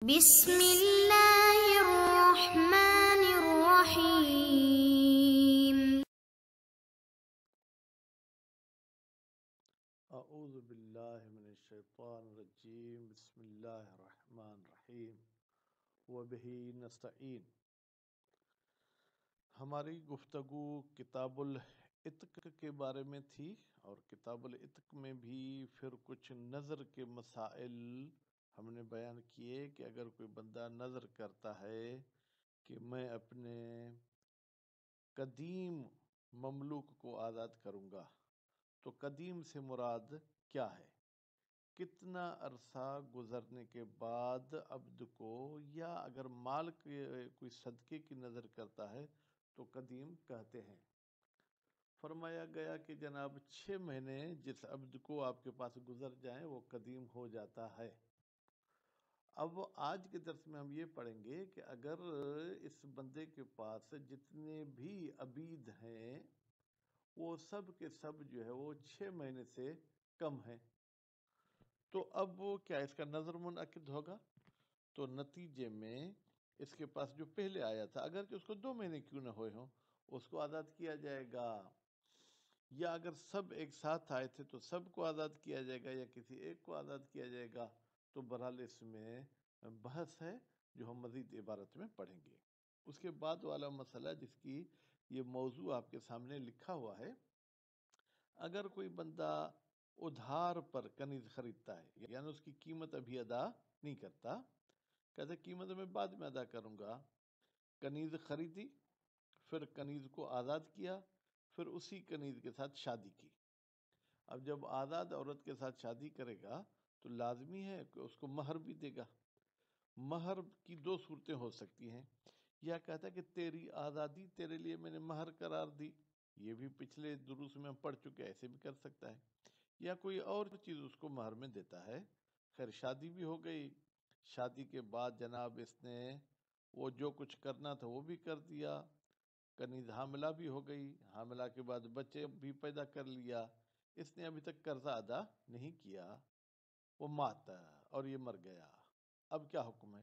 بسم اللہ الرحمن الرحیم۔ اعوذ باللہ من الشیطان الرجیم، بسم اللہ الرحمن الرحیم، وبہ نستعین۔ ہماری گفتگو کتاب العتق کے بارے میں تھی، اور کتاب العتق میں بھی پھر کچھ نظر کے مسائل ہم نے بیان کیے کہ اگر کوئی بندہ نظر کرتا ہے کہ میں اپنے قدیم مملوک کو آزاد کروں گا، تو قدیم سے مراد کیا ہے؟ کتنا عرصہ گزرنے کے بعد عبد کو، یا اگر مال کے کوئی صدقے کی نظر کرتا ہے تو قدیم کہتے ہیں۔ فرمایا گیا کہ جناب 6 مہینے جس عبد کو آپ کے پاس گزر جائیں وہ قدیم ہو جاتا ہے۔ اب آج کے درس میں ہم یہ پڑھیں گے کہ اگر اس بندے کے پاس جتنے بھی عبید ہیں وہ سب کے سب جو ہے وہ 6 مہینے سے کم ہیں، تو اب وہ کیا اس کا نظر منعقد ہوگا؟ تو نتیجے میں اس کے پاس جو پہلے آیا تھا، اگرچہ اس کو 2 مہینے کیوں نہ ہوئے ہوں، اس کو آزاد کیا جائے گا، یا اگر سب ایک ساتھ آئے تھے تو سب کو آزاد کیا جائے گا، یا کسی ایک کو آزاد کیا جائے گا۔ تو بہرحال اس میں بحث ہے جو ہم مزید عبارت میں پڑھیں گے۔ اس کے بعد والا مسئلہ جس کی یہ موضوع آپ کے سامنے لکھا ہوا ہے، اگر کوئی بندہ ادھار پر کنیز خریدتا ہے، یعنی اس کی قیمت ابھی ادا نہیں کرتا، کہتے قیمت میں بعد میں ادا کروں گا، کنیز خریدی، پھر کنیز کو آزاد کیا، پھر اسی کنیز کے ساتھ شادی کی۔ اب جب آزاد عورت کے ساتھ شادی کرے گا تو لازمی ہے کہ اس کو مہر بھی دے گا۔ مہر کی 2 صورتیں ہو سکتی ہیں، یا کہتا ہے کہ تیری آزادی تیرے لیے میں نے مہر قرار دی، یہ بھی پچھلے دروس میں ہم پڑھ چکے، ایسے بھی کر سکتا ہے، یا کوئی اور چیز اس کو مہر میں دیتا ہے۔ خیر شادی بھی ہو گئی، شادی کے بعد جناب اس نے وہ جو کچھ کرنا تھا وہ بھی کر دیا، کنیز حاملہ بھی ہو گئی، حاملہ کے بعد بچے بھی پیدا کر لیا، اس نے ابھی تک قرضہ ادا نہیں کیا، وہ مات اور یہ مر گیا۔ اب کیا حکم ہے؟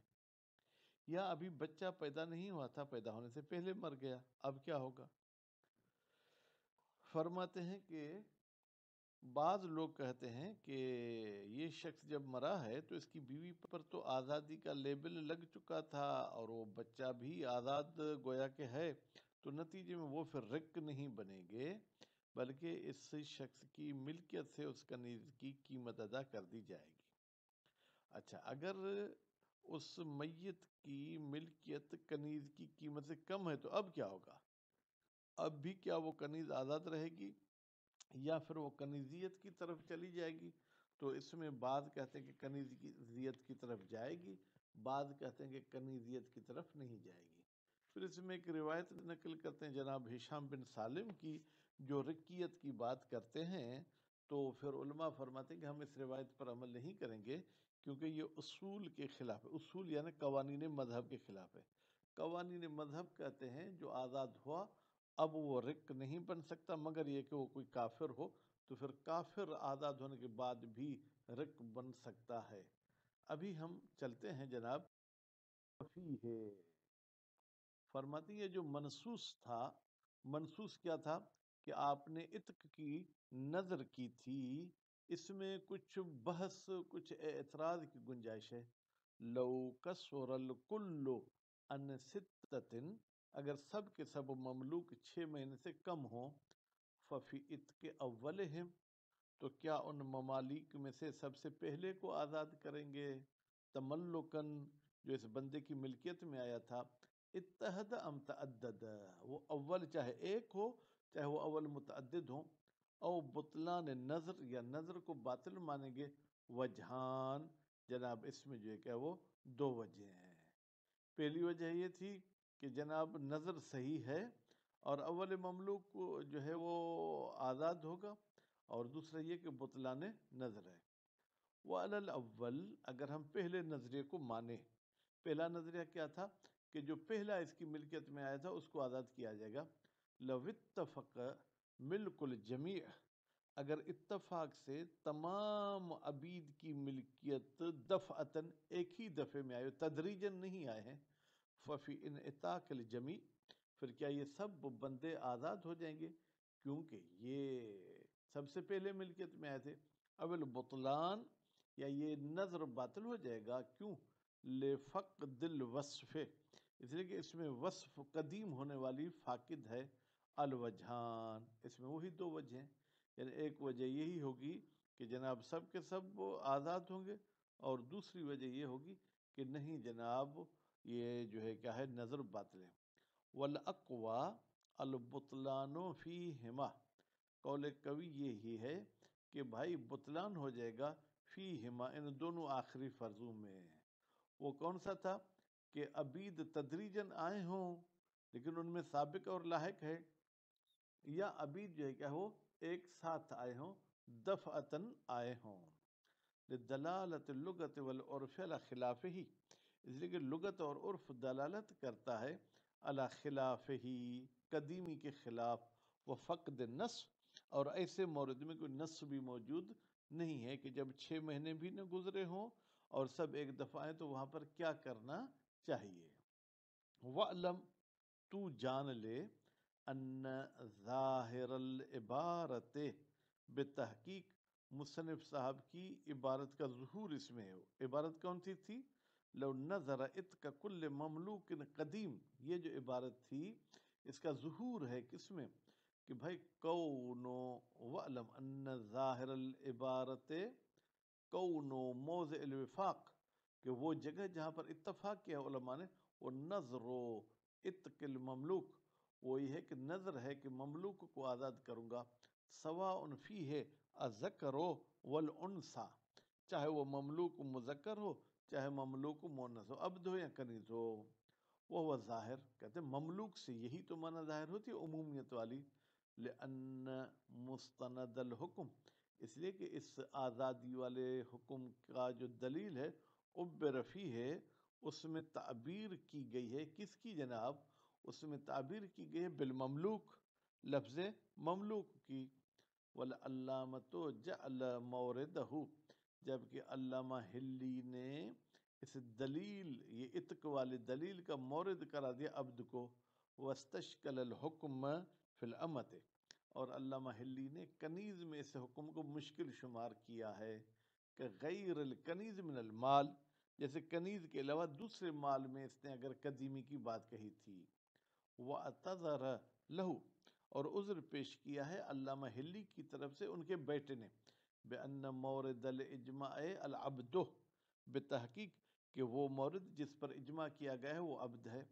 یا ابھی بچہ پیدا نہیں ہوا تھا، پیدا ہونے سے پہلے مر گیا، اب کیا ہوگا؟ فرماتے ہیں کہ بعض لوگ کہتے ہیں کہ یہ شخص جب مرا ہے تو اس کی بیوی پر تو آزادی کا لیبل لگ چکا تھا، اور وہ بچہ بھی آزاد گویا کہ ہے، تو نتیجے میں وہ پھر رق نہیں بنے گے، بلکہ اس شخص کی ملکیت سے اس کنیز کی قیمت ادا کر دی جائے گی۔ اچھا، اگر اس میت کی ملکیت کنیز کی قیمت سے کم ہے تو اب کیا ہوگا؟ اب بھی کیا وہ کنیز آزاد رہے گی، یا پھر وہ کنیزیت کی طرف چلی جائے گی؟ تو اس میں بعض کہتے ہیں کہ کنیزیت کی طرف جائے گی، بعض کہتے ہیں کہ کنیزیت کی طرف نہیں جائے گی۔ پھر اس میں ایک روایت نقل کرتے ہیں جناب ہشام بن سالم کی، جو رقیت کی بات کرتے ہیں، تو پھر علماء فرماتے ہیں کہ ہم اس روایت پر عمل نہیں کریں گے، کیونکہ یہ اصول کے خلاف ہے۔ اصول یعنی قوانین مذہب کے خلاف ہے۔ قوانین مذہب کہتے ہیں جو آزاد ہوا اب وہ رق نہیں بن سکتا، مگر یہ کہ وہ کوئی کافر ہو، تو پھر کافر آزاد ہونے کے بعد بھی رق بن سکتا ہے۔ ابھی ہم چلتے ہیں جناب فیہ، فرماتی ہے جو منصوص تھا، منصوص کیا تھا کہ آپ نے عتق کی نظر کی تھی، اس میں کچھ بحث، کچھ اعتراض کی گنجائش ہے۔ لو کسر الکل ان ستۃ، اگر سب کے سب مملوک 6 مہینے سے کم ہوں، ففی عتق اولہم، تو کیا ان ممالک میں سے سب سے پہلے کو آزاد کریں گے؟ تملکن، جو اس بندے کی ملکیت میں آیا تھا، اتحد ام تعدد، وہ اول چاہے ایک ہو چاہے وہ اول متعدد ہوں، او بطلان نظر، یا نظر کو باطل مانیں گے، وجہان، جناب اس میں جو ہے کہ وہ 2 وجہ ہیں۔ پہلی وجہ یہ تھی کہ جناب نظر صحیح ہے اور اول مملوک کو جو ہے وہ آزاد ہوگا، اور دوسرا یہ کہ بطلان نظر ہے۔ وعلی الاول، اگر ہم پہلے نظریے کو مانیں، پہلا نظریہ کیا تھا کہ جو پہلا اس کی ملکیت میں آیا تھا اس کو آزاد کیا جائے گا۔ لو اتفق ملک الجمیع، اگر اتفاق سے تمام عبید کی ملکیت دفعتاً ایک ہی دفعے میں آئے، تدریجن نہیں آئے ہیں، ففی ان اطاق الجمی، پھر کیا یہ سب بندے آزاد ہو جائیں گے؟ کیونکہ یہ سب سے پہلے ملکیت میں آئے تھے۔ اول بطلان، یا یہ نظر باطل ہو جائے گا، کیوں؟ لفقد الوصف، اس لیے کہ اس میں وصف قدیم ہونے والی فاقد ہے، الوجہان، اس میں وہی دو وجہ ہیں، یعنی ایک وجہ یہی ہوگی کہ جناب سب کے سب آزاد ہوں گے، اور دوسری وجہ یہ ہوگی کہ نہیں جناب یہ جو ہے کیا ہے، نظر باطل ہے۔ والاقوا البطلان فیہما، قول قوی یہی ہے کہ بھائی بطلان ہو جائے گا فیہما، ان دونوں آخری فرضوں میں۔ وہ کون سا تھا؟ کہ عبید تدریجن آئے ہوں لیکن ان میں سابق اور لاحق ہے، یا عبید جو ہے کیا ہو ایک ساتھ آئے ہوں، دفعتاً آئے ہوں۔ لدلالت اللغت والعرف علی خلافہ، اس لیے کہ لغت اور عرف دلالت کرتا ہے علی خلافہ، قدیمی کے خلاف، وفقد النص، اور ایسے مورد میں کوئی نص بھی موجود نہیں ہے کہ جب 6 مہینے بھی نہ گزرے ہوں اور سب ایک دفعہ آئیں تو وہاں پر کیا کرنا چاہیے۔ وَعْلَمْ، تو جان لے، ان ظاہر العبارت، بتحقیق مصنف صاحب کی عبارت کا ظہور اس میں ہے۔ عبارت کون سی تھی؟ لو نظر اتک کل مملوک قدیم، یہ جو عبارت تھی اس کا ظہور ہے کس میں؟ کہ بھائی کونو، وعلم ان ظاہر العبارت کونو موضع الوفاق، کہ وہ جگہ جہاں پر اتفاق کیا علماء نے، وہ نظر و اتق المملوک، وہ یہ ہے کہ نظر ہے کہ مملوک کو آزاد کروں گا، سواء فی ہے الذکر والانثی، چاہے وہ مملوک مذکر ہو چاہے مملوک مؤنث ہو، عبد ہو یا کنیز ہو۔ وہ ظاہر، کہتے ہیں مملوک سے یہی تو معنی ظاہر ہوتی ہے عمومیت والی، لأن مستند الحکم، اس لیے کہ اس آزادی والے حکم کا جو دلیل ہے، عبر فیہ ہے، اس میں تعبیر کی گئی ہے، کس کی جناب؟ اس میں تعبیر کی گئی ہے بالمملوک، لفظ مملوک کی۔ والعلامۃ جعل موردہ، جبکہ علامہ ہلی نے اس دلیل، یہ عتق والی دلیل کا مورد کرا دیا عبد کو، واستشکل الحکم فی الامت، اور علامہ ہلی نے کنیز میں اس حکم کو مشکل شمار کیا ہے، کہ غیر الکنیز من المال، جیسے کنیز کے علاوہ دوسرے مال میں اس نے اگر قدیمی کی بات کہی تھی۔ وَاعْتَذَرَ لَهُ، اور عذر پیش کیا ہے علامہ ہلی کی طرف سے ان کے بیٹے نے، بِأَنَّ مورد الاجماع العبد، بتحقیق کہ وہ مورد جس پر اجماع کیا گیا ہے وہ عبد ہے۔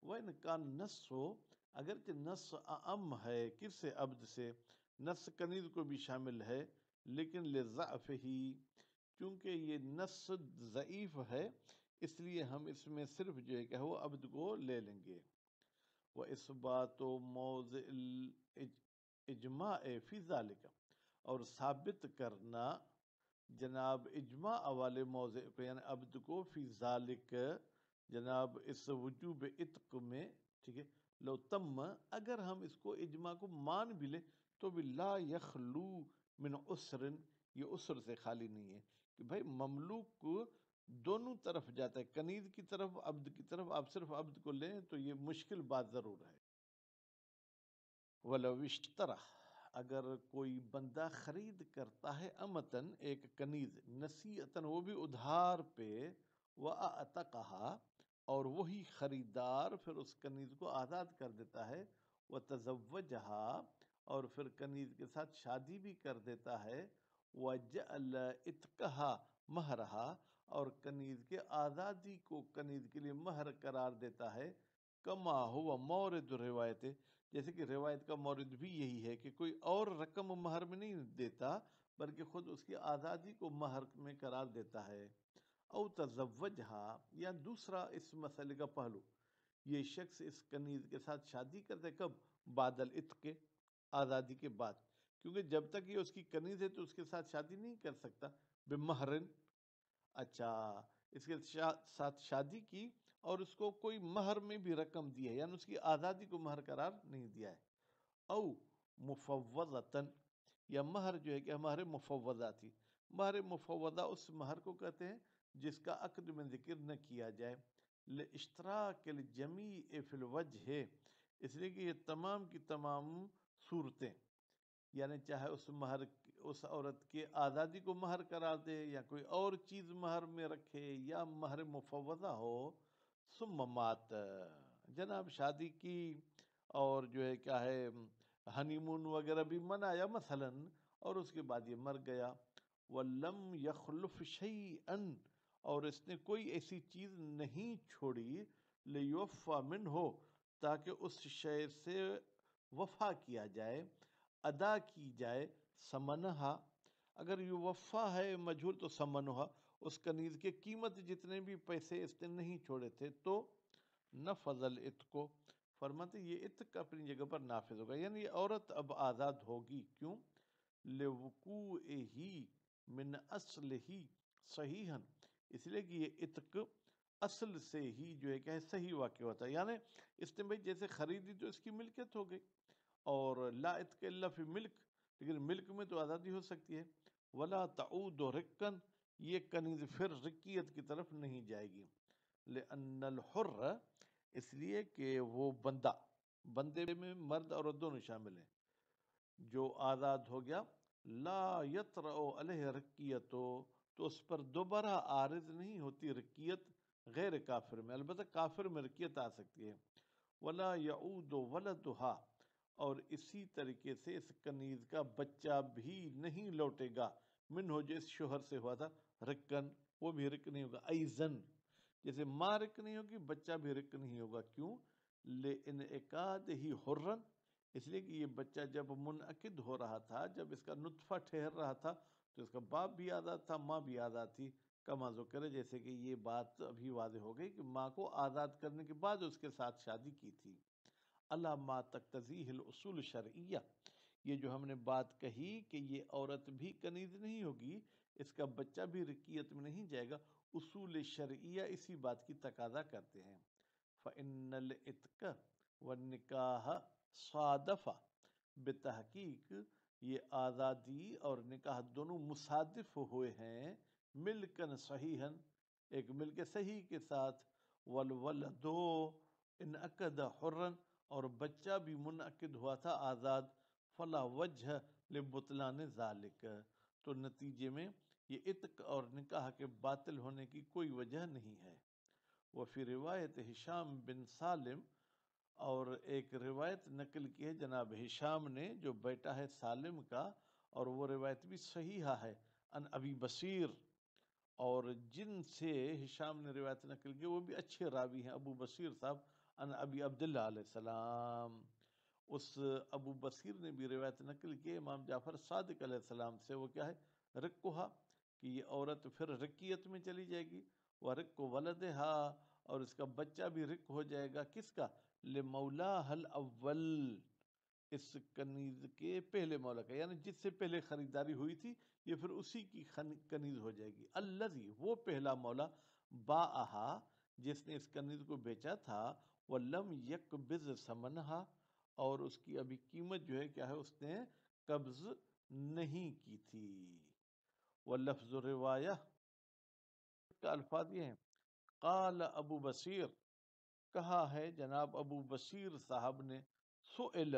وَإِنْ كَانَ نَصُّ، اگرچہ نص اعم ہے، کس سے؟ عبد سے، نص کنیز کو بھی شامل ہے، لیکن لِضَعْفِهِ، چونکہ یہ نص ضعیف ہے اس لیے ہم اس میں صرف جو ہے کہ وہ عبد کو لے لیں گے۔ وَإِثْبَاتُ مَوْضِعِ الْإِجْمَاعِ فِي ذَلِكَ، اور ثابت کرنا جناب اجماع والے موضع کو، یعنی عبد کو، فی ذالک جناب اس وجوب عتق میں، ٹھیک ہے، لو تم، اگر ہم اس کو اجماع کو مان بھی لیں تو بھی لا یخلو من عسر، یہ عسر سے خالی نہیں ہے، کہ بھائی مملوک کو دونوں طرف جاتا ہے، کنیز کی طرف عبد کی طرف، آپ صرف عبد کو لیں تو یہ مشکل بات ضرور ہے۔ وَلَوْ اشْتَرَى، اگر کوئی بندہ خرید کرتا ہے امتن ایک کنیز، نصیحتاً وہ بھی ادھار پہ، وَأَعْتَقَهَا، اور وہی خریدار پھر اس کنیز کو آزاد کر دیتا ہے، وَتَزَوَّجَهَا، اور پھر کنیز کے ساتھ شادی بھی کر دیتا ہے، وَجَعَلَ عِتْقَهَا مَهْرَهَا، اور کنیز کے آزادی کو کنیز کے لیے مہر قرار دیتا ہے، کما ہوا مورد روایت، جیسے کہ روایت کا مورد بھی یہی ہے کہ کوئی اور رقم مہر میں نہیں دیتا بلکہ خود اس کی آزادی کو مہر میں قرار دیتا ہے۔ او تزوجہا، یا دوسرا اس مسئلے کا پہلو، یہ شخص اس کنیز کے ساتھ شادی کرتا ہے کب؟ بعد العتق، آزادی کے بعد، کیونکہ جب تک یہ اس کی کنیز ہے تو اس کے ساتھ شادی نہیں کر سکتا بمہرن۔ اچھا، اس کے ساتھ شادی کی اور اس کو کوئی مہر میں بھی رقم دی ہے، یعنی اس کی آزادی کو مہر قرار نہیں دیا ہے۔ او مفوضتاً، یا مہر جو ہے کہ مہر مفوضہ تھی. مہر مفوضہ اس مہر کو کہتے ہیں جس کا عقد میں ذکر نہ کیا جائے. لاشتراک الجمیع فی الوجہ، اس لیے کہ یہ تمام کی تمام صورتیں، یعنی چاہے اس عورت کے آزادی کو مہر قرار دے یا کوئی اور چیز مہر میں رکھے یا مہر مفوضہ ہو. ثم مات، جناب شادی کی اور جو ہے کیا ہے ہنی مون وغیرہ بھی منایا مثلا، اور اس کے بعد یہ مر گیا. وَلَمْ يَخْلُفْ شَيْئًا، اور اس نے کوئی ایسی چیز نہیں چھوڑی لِيُوَفَّى مِنْهُ، تاکہ اس شے سے وفا کیا جائے، ادا کی جائے. سمنہا، اگر یوفا ہے مجہول تو سمنہا، اس کنیز کے قیمت جتنے بھی پیسے اس نے نہیں چھوڑے تھے تو نفذ العتق، فرماتے یہ عتق اپنی جگہ پر نافذ ہوگا، یعنی یہ عورت اب آزاد ہوگی. کیوں؟ لوقوعہ من اصلہ صحیحا، اس لیے کہ یہ عتق اصل سے ہی جو ہے کہ صحیح واقع ہوتا ہے. یعنی اس نے بھائی جیسے خریدی تو اس کی ملکیت ہو گئی، اور لا عتق الا فی ملک، لیکن ملک میں تو آزادی ہو سکتی ہے. ولا تعود رکن، یہ کنیز پھر رکیت کی طرف نہیں جائے گی. لأن الحر، اس لیے کہ وہ بندے میں مرد اور دونوں شامل ہیں، جو آزاد ہو گیا. لا یطرأ علیہ رکیتو، تو اس پر دوبارہ عارض نہیں ہوتی رکیت غیر کافر میں، البتہ کافر میں رکیت آ سکتی ہے. ولا یعود ولدہا، اور اسی طریقے سے اس کنیز کا بچہ بھی نہیں لوٹے گا منہ، جو اس شوہر سے ہوا تھا، رکن، وہ بھی رک نہیں ہوگا. ایزن، جیسے ماں رک نہیں ہوگی بچہ بھی رک نہیں ہوگا. کیوں؟ لانعقاد ہی حرن، اس لیے کہ یہ بچہ جب منعقد ہو رہا تھا، جب اس کا نطفہ ٹھہر رہا تھا، تو اس کا باپ بھی آزاد تھا، ماں بھی آزاد تھی. کما ذکر ہے، جیسے کہ یہ بات ابھی واضح ہو گئی کہ ماں کو آزاد کرنے کے بعد اس کے ساتھ شادی کی تھی. اللہ ما تقتضیہ الاصول الشرعیہ، یہ جو ہم نے بات کہی کہ یہ عورت بھی کنیز نہیں ہوگی، اس کا بچہ بھی رکیت میں نہیں جائے گا، اصول شرعیہ اسی بات کی تقاضا کرتے ہیں. فإن العتق والنکاح صادفہ، بتحقیق یہ آزادی اور نکاح دونوں مصادف ہوئے ہیں، ملکن صحیحن، ایک ملک صحیح کے ساتھ. والولدو انعقد حرن، اور بچہ بھی منعقد ہوا تھا آزاد. فلا وجہ لبطلان ذالک، تو نتیجے میں یہ عتق اور نکاح کے باطل ہونے کی کوئی وجہ نہیں ہے. وفی روایت ہشام بن سالم، اور ایک روایت نقل کی ہے جناب ہشام نے جو بیٹا ہے سالم کا، اور وہ روایت بھی صحیحہ ہے، ان ابی بصیر، اور جن سے ہشام نے روایت نقل کی وہ بھی اچھے راوی ہیں، ابو بصیر صاحب، ان ابی عبداللہ علیہ السلام. اس ابو بصیر نے بھی روایت نقل کی امام جعفر صادق علیہ السلام سے. وہ کیا ہے؟ رکوہا، کہ یہ عورت پھر رکیت میں چلی جائے گی. ورک ولدہا، اور اس کا بچہ بھی رک ہو جائے گا. کس کا؟ لمولاہ الاول، اس کنیز کے پہلے مولا کا، یعنی جس سے پہلے خریداری ہوئی تھی یہ پھر اسی کی کنیز ہو جائے گی. الذی، وہ پہلا مولا، باہا، جس نے اس کنیز کو بیچا تھا. ولم یقبض ثمنہا، اور اس کی ابھی قیمت جو ہے کیا ہے اس نے قبض نہیں کی تھی. واللفظ روایہ کا الفاظ یہ ہیں، قال ابو بصیر، کہا ہے جناب ابو بصیر صاحب نے، سئل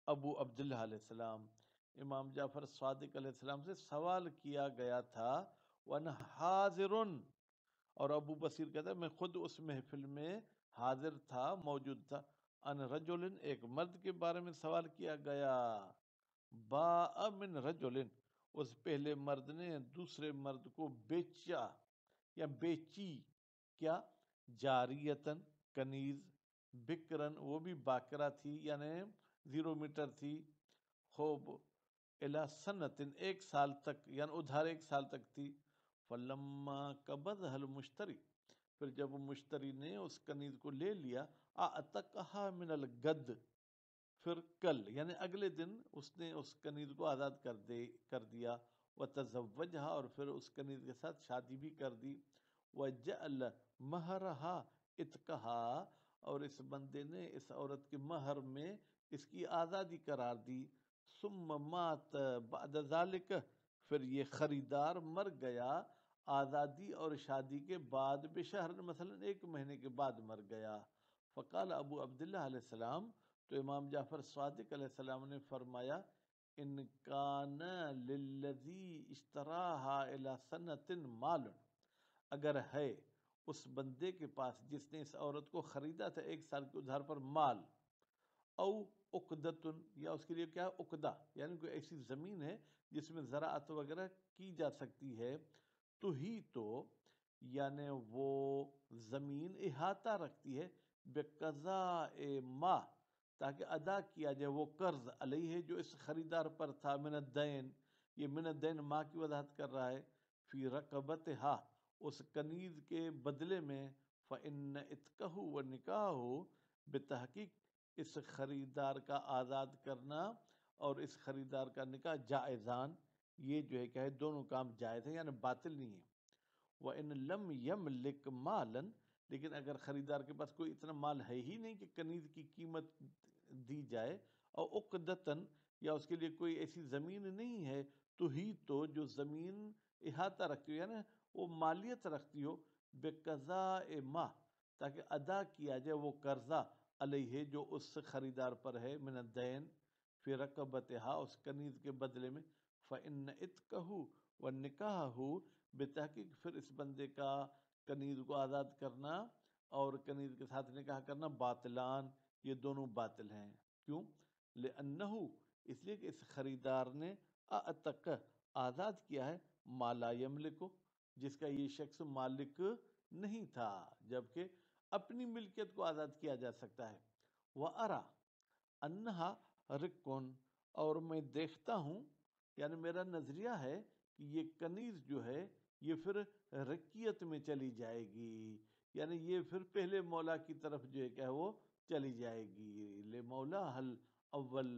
ابو عبداللہ علیہ السلام، امام جعفر صادق علیہ السلام سے سوال کیا گیا تھا. وَأَنَا حاضرٌ، اور ابو بصیر کہتا ہے میں خود اس محفل میں حاضر تھا، موجود تھا. ان رجل، ایک مرد کے بارے میں سوال کیا گیا. باء من رجل، اس پہلے مرد نے دوسرے مرد کو بیچا یا بیچی. کیا؟ جاریتن، کنیز. بکرن، وہ بھی باکرہ تھی، یعنی 0 میٹر تھی. خوب الی سنتن، 1 سال تک، یعنی ادھار 1 سال تک تھی. فلما قبضها المشتری، پھر جب مشتری نے اس کنیز کو لے لیا، اعتقها من الغد، پھر کل یعنی اگلے دن اس نے اس کنیز کو آزاد کر دیا. وتزوجها، اور پھر اس کنیز کے ساتھ شادی بھی کر دی. وجعل مہرها عتقها، اور اس بندے نے اس عورت کے مہر میں اس کی آزادی قرار دی. ثم مات بعد ذالک، پھر یہ خریدار مر گیا آزادی اور شادی کے بعد، بشہر مثلا 1 مہینے کے بعد مر گیا. فقال ابو عبداللہ علیہ السلام، تو امام جعفر صادق علیہ السلام نے فرمایا، ان کان للذی اشتراہا الی سنۃ مال، اگر ہے اس بندے کے پاس جس نے اس عورت کو خریدا تھا 1 سال کے ادھار پر مال، او عقدتن، یا اس کے لیے کیا ہے عقدہ، یعنی کوئی ایسی زمین ہے جس میں زراعت وغیرہ کی جا سکتی ہے، تو ہی تو یعنی وہ زمین احاطہ رکھتی ہے بقضاء ما، تاکہ ادا کیا جائے وہ قرض علیہ جو اس خریدار پر تھا، من الدین، یہ من الدین ما کی وضاحت کر رہا ہے، فی رقبتہا، اس کنیز کے بدلے میں، فإن اتقہ و نکاح، بتحقیق اس خریدار کا آزاد کرنا اور اس خریدار کا نکاح جائزان، یہ جو ہے کہ دونوں کام جائز ہیں، یعنی باطل نہیں ہے. وَإِن لَمْ يَمْلِكْ مَالًا، لیکن اگر خریدار کے پاس کوئی اتنا مال ہے ہی نہیں کہ کنیز کی قیمت دی جائے، اور عقدتاً، یا اس کے لیے کوئی ایسی زمین نہیں ہے، تو ہی تو جو زمین احاطہ رکھتی ہو، یعنی وہ مالیت رکھتی ہو بقضاء ما، تاکہ ادا کیا جائے وہ قرضہ علیہ جو اس خریدار پر ہے، من الدین، فی رقبتہا، اس کنیز کے بدلے میں، فإن اتقہ والنکاح، بتحقیق پھر اس بندے کا کنیز کو آزاد کرنا اور کنیز کے ساتھ نکاح کرنا باطلان، یہ دونوں باطل ہیں. کیوں؟ لأنہ، اس لیے کہ اس خریدار نے اعتق، آزاد کیا ہے، ما لا یملک، جس کا یہ شخص مالک نہیں تھا، جبکہ اپنی ملکیت کو آزاد کیا جا سکتا ہے. وَأَرَى أَنَّهَا رِقٌ، اور میں دیکھتا ہوں، یعنی میرا نظریہ ہے کہ یہ کنیز جو ہے یہ پھر رقیت میں چلی جائے گی، یعنی یہ پھر پہلے مولا کی طرف جو ہے کہ وہ چلی جائے گی. لے مولا حل اول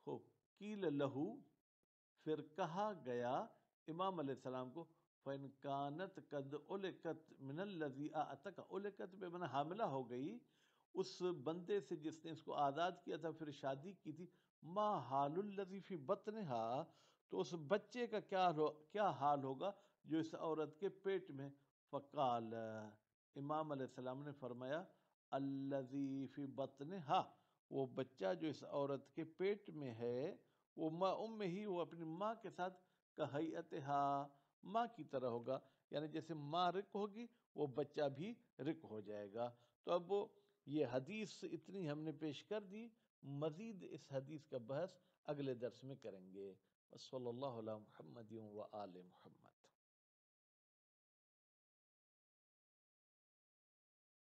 ہو کیل لہو، پھر کہا گیا امام علیہ السلام کو، فَإِن كَانَتْ قَدْ أُلِقَتْ مِنَ الَّذِي أَعْتَقَ، أُلِقَتْ بے معنی حاملہ ہو گئی اس بندے سے جس نے اس کو آزاد کیا تھا پھر شادی کی تھی، ما حال الذی فی بطنہا، تو اس بچے کا کیا حال ہوگا جو اس عورت کے پیٹ میں. فقال، امام علیہ السلام نے فرمایا، الذی فی بطنہا، وہ بچہ جو اس عورت کے پیٹ میں ہے، وہ ماں ام ہی، وہ اپنی ماں کے ساتھ کہیتہا، ماں کی طرح ہوگا، یعنی جیسے ماں رق ہوگی وہ بچہ بھی رق ہو جائے گا. تو اب یہ حدیث اتنی ہم نے پیش کر دی، مزید اس حدیث کا بحث اگلے درس میں کریں گے. صلی اللہ علیہ محمد و آل محمد.